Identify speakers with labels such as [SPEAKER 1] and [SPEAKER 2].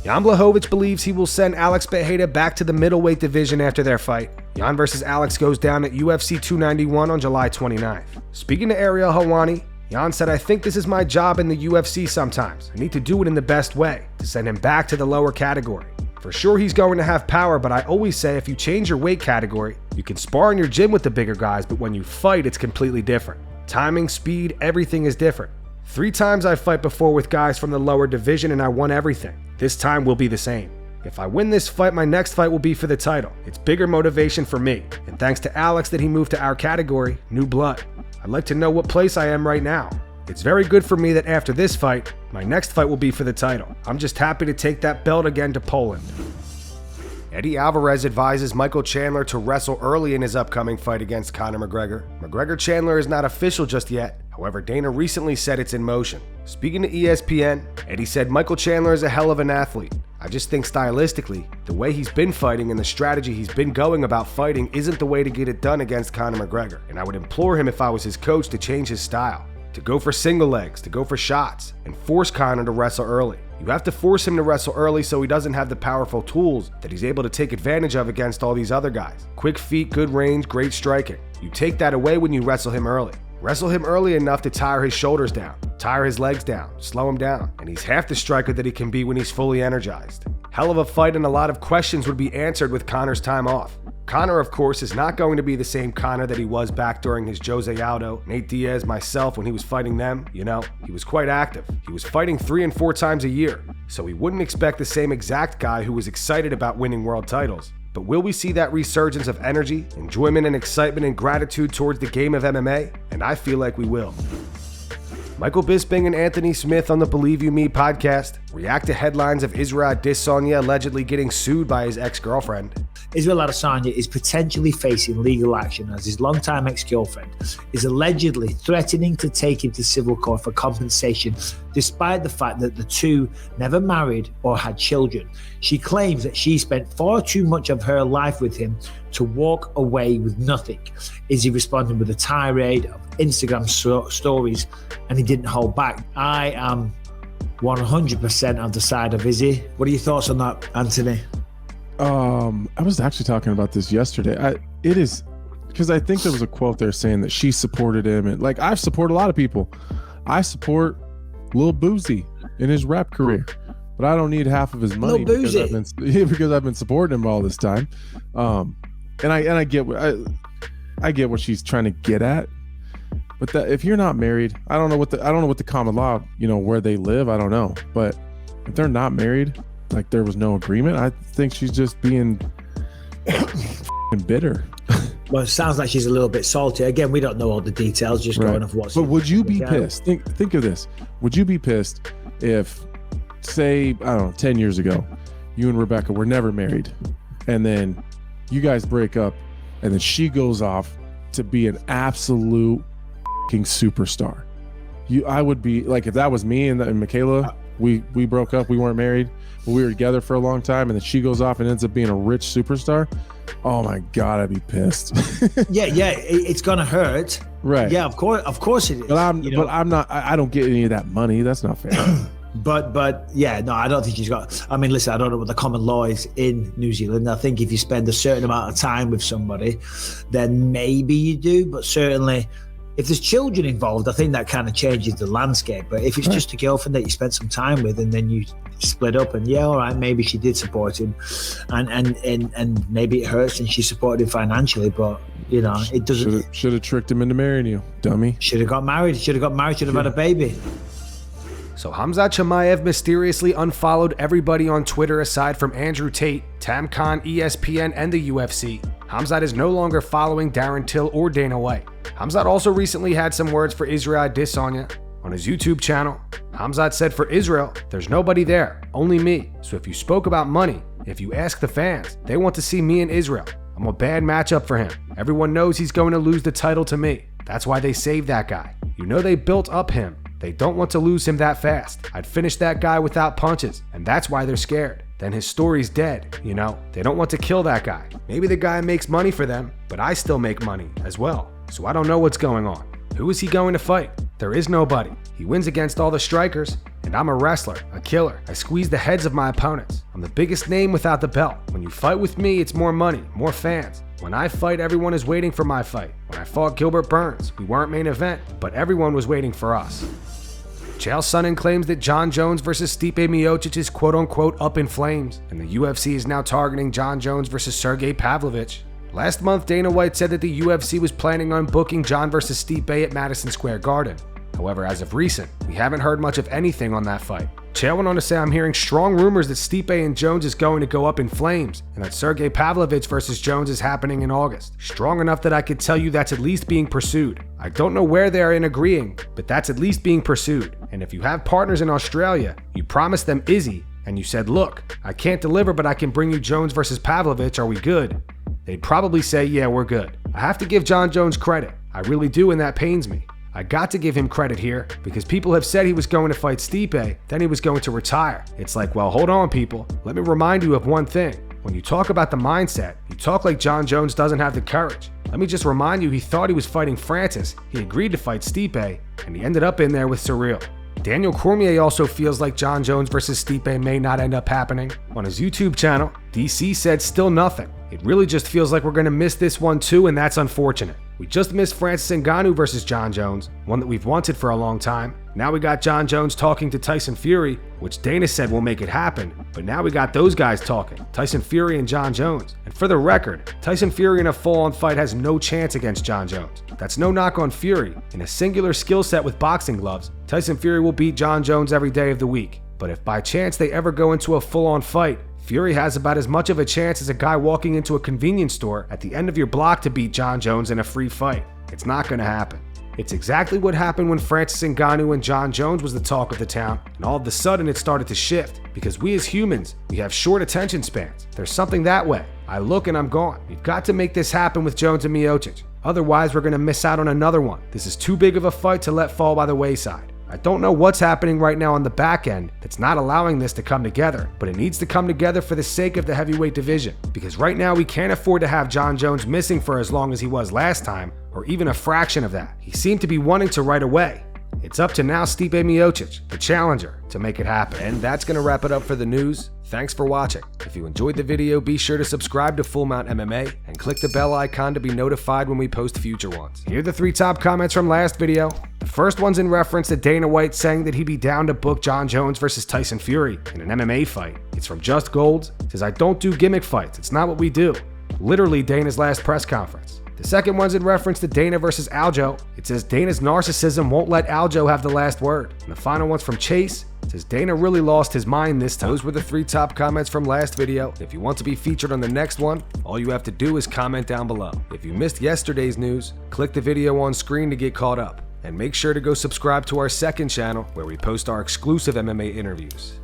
[SPEAKER 1] Jan Blachowicz believes he will send Alex Pereira back to the middleweight division after their fight. Jan vs. Alex goes down at UFC 291 on July 29th. Speaking to Ariel Helwani, Jan said, "I think this is my job in the UFC sometimes. I need to do it in the best way, to send him back to the lower category. For sure he's going to have power, but I always say if you change your weight category, you can spar in your gym with the bigger guys, but when you fight, it's completely different. Timing, speed, everything is different. 3 times I fight before with guys from the lower division and I won everything. This time will be the same. If I win this fight, my next fight will be for the title. It's bigger motivation for me. And thanks to Alex that he moved to our category, new blood. I'd like to know what place I am right now. It's very good for me that after this fight, my next fight will be for the title. I'm just happy to take that belt again to Poland." Eddie Alvarez advises Michael Chandler to wrestle early in his upcoming fight against Conor McGregor. McGregor-Chandler is not official just yet. However, Dana recently said it's in motion. Speaking to ESPN, Eddie said Michael Chandler is a hell of an athlete. I just think stylistically, the way he's been fighting and the strategy he's been going about fighting isn't the way to get it done against Conor McGregor. And I would implore him if I was his coach to change his style, to go for single legs, to go for shots, and force Conor to wrestle early. You have to force him to wrestle early so he doesn't have the powerful tools that he's able to take advantage of against all these other guys. Quick feet, good range, great striking. You take that away when you wrestle him early. Wrestle him early enough to tire his shoulders down, tire his legs down, slow him down, and he's half the striker that he can be when he's fully energized. Hell of a fight, and a lot of questions would be answered with Conor's time off. Conor, of course, is not going to be the same Conor that he was back during his Jose Aldo, Nate Diaz, myself when he was fighting them. You know, he was quite active. He was fighting 3 and 4 times a year, so we wouldn't expect the same exact guy who was excited about winning world titles. But will we see that resurgence of energy, enjoyment and excitement and gratitude towards the game of MMA? And I feel like we will. Michael Bisping and Anthony Smith on the Believe You Me podcast react to headlines of Israel Adesanya allegedly getting sued by his ex-girlfriend.
[SPEAKER 2] Israel Adesanya is potentially facing legal action as his longtime ex-girlfriend is allegedly threatening to take him to civil court for compensation, despite the fact that the two never married or had children. She claims that she spent far too much of her life with him to walk away with nothing. Izzy responded with a tirade of Instagram stories, and he didn't hold back. I am 100% on the side of Izzy. What are your thoughts on that, Anthony?
[SPEAKER 3] I was actually talking about this yesterday. It is because I think there was a quote there saying that she supported him, and like I support a lot of people. I support Lil Boozy in his rap career, but I don't need half of his money because I've been supporting him all this time. And I get what she's trying to get at, but that if you're not married, I don't know what the common law, where they live, I don't know, but if they're not married, like there was no agreement, I think she's just being bitter.
[SPEAKER 2] Well, it sounds like she's a little bit salty. Again, we don't know all the details, just going off what's.
[SPEAKER 3] But would you be pissed? Think of this. Would you be pissed if, say, I don't know, 10 years ago, you and Rebecca were never married, and then you guys break up, and then she goes off to be an absolute superstar? I would be like, if that was me and Michaela, we broke up, we weren't married, but we were together for a long time, and then she goes off and ends up being a rich superstar. Oh my God, I'd be pissed.
[SPEAKER 2] yeah, it's gonna hurt.
[SPEAKER 3] Right.
[SPEAKER 2] Yeah, of course it is.
[SPEAKER 3] But I'm not. I don't get any of that money. That's not fair.
[SPEAKER 2] But yeah, no, I don't think she's got. I mean, listen, I don't know what the common law is in New Zealand. I think if you spend a certain amount of time with somebody, then maybe you do. But certainly, if there's children involved, I think that kind of changes the landscape. But if it's just a girlfriend that you spent some time with and then you split up, and yeah, all right, maybe she did support him, and maybe it hurts and she supported him financially, but it doesn't.
[SPEAKER 3] Should have tricked him into marrying you, dummy.
[SPEAKER 2] Should have got married. Should have had a baby.
[SPEAKER 1] So Khamzat Chimaev mysteriously unfollowed everybody on Twitter aside from Andrew Tate, Tam Khan, ESPN, and the UFC. Khamzat is no longer following Darren Till or Dana White. Khamzat also recently had some words for Israel Adesanya on his YouTube channel. Khamzat said, "For Israel, there's nobody there, only me. So if you spoke about money, if you ask the fans, they want to see me and Israel. I'm a bad matchup for him. Everyone knows he's going to lose the title to me. That's why they saved that guy. They built up him. They don't want to lose him that fast. I'd finish that guy without punches, and that's why they're scared. Then his story's dead, They don't want to kill that guy. Maybe the guy makes money for them, but I still make money as well. So I don't know what's going on. Who is he going to fight? There is nobody. He wins against all the strikers. And I'm a wrestler, a killer. I squeeze the heads of my opponents. I'm the biggest name without the belt. When you fight with me, it's more money, more fans. When I fight, everyone is waiting for my fight. When I fought Gilbert Burns, we weren't main event, but everyone was waiting for us. Chael Sonnen claims that Jon Jones versus Stipe Miocic is quote-unquote up in flames, and the UFC is now targeting Jon Jones versus Sergei Pavlovich. Last month, Dana White said that the UFC was planning on booking Jon versus Stipe at Madison Square Garden. However, as of recent, we haven't heard much of anything on that fight. Chael went on to say, "I'm hearing strong rumors that Stipe and Jones is going to go up in flames, and that Sergei Pavlovich versus Jones is happening in August. Strong enough that I could tell you that's at least being pursued. I don't know where they are in agreeing, but that's at least being pursued. And if you have partners in Australia, you promised them Izzy, and you said, look, I can't deliver, but I can bring you Jones versus Pavlovich, are we good?" They'd probably say, yeah, we're good. I have to give Jon Jones credit. I really do, and that pains me. I got to give him credit here because people have said he was going to fight Stipe, then he was going to retire. It's like, well, hold on, people. Let me remind you of one thing. When you talk about the mindset, you talk like Jon Jones doesn't have the courage. Let me just remind you, he thought he was fighting Francis. He agreed to fight Stipe, and he ended up in there with Cyril. Daniel Cormier also feels like Jon Jones versus Stipe may not end up happening. On his YouTube channel, DC said still nothing. It really just feels like we're going to miss this one too, and that's unfortunate. We just missed Francis Ngannou versus Jon Jones, one that we've wanted for a long time. Now we got Jon Jones talking to Tyson Fury, which Dana said will make it happen, but now we got those guys talking, Tyson Fury and Jon Jones. And for the record, Tyson Fury in a full-on fight has no chance against Jon Jones. That's no knock on Fury. In a singular skill set with boxing gloves, Tyson Fury will beat Jon Jones every day of the week. But if by chance they ever go into a full-on fight, Fury has about as much of a chance as a guy walking into a convenience store at the end of your block to beat Jon Jones in a free fight. It's not going to happen. It's exactly what happened when Francis Ngannou and Jon Jones was the talk of the town, and all of a sudden it started to shift, because we as humans, we have short attention spans. There's something that way. I look and I'm gone. We've got to make this happen with Jones and Miocic. Otherwise, we're going to miss out on another one. This is too big of a fight to let fall by the wayside. I don't know what's happening right now on the back end that's not allowing this to come together, but it needs to come together for the sake of the heavyweight division. Because right now we can't afford to have Jon Jones missing for as long as he was last time, or even a fraction of that. He seemed to be wanting to right away. It's up to now Stipe Miocic, the challenger, to make it happen. And that's going to wrap it up for the news. Thanks for watching. If you enjoyed the video, be sure to subscribe to Full Mount MMA and click the bell icon to be notified when we post future ones. Here are the 3 top comments from last video. The first one's in reference to Dana White saying that he'd be down to book Jon Jones versus Tyson Fury in an MMA fight. It's from Just Golds. It says, I don't do gimmick fights. It's not what we do. Literally Dana's last press conference. The second one's in reference to Dana versus Aljo. It says Dana's narcissism won't let Aljo have the last word. And the final one's from Chase. It says Dana really lost his mind this time. Those were the 3 top comments from last video. If you want to be featured on the next one, all you have to do is comment down below. If you missed yesterday's news, click the video on screen to get caught up. And make sure to go subscribe to our second channel where we post our exclusive MMA interviews.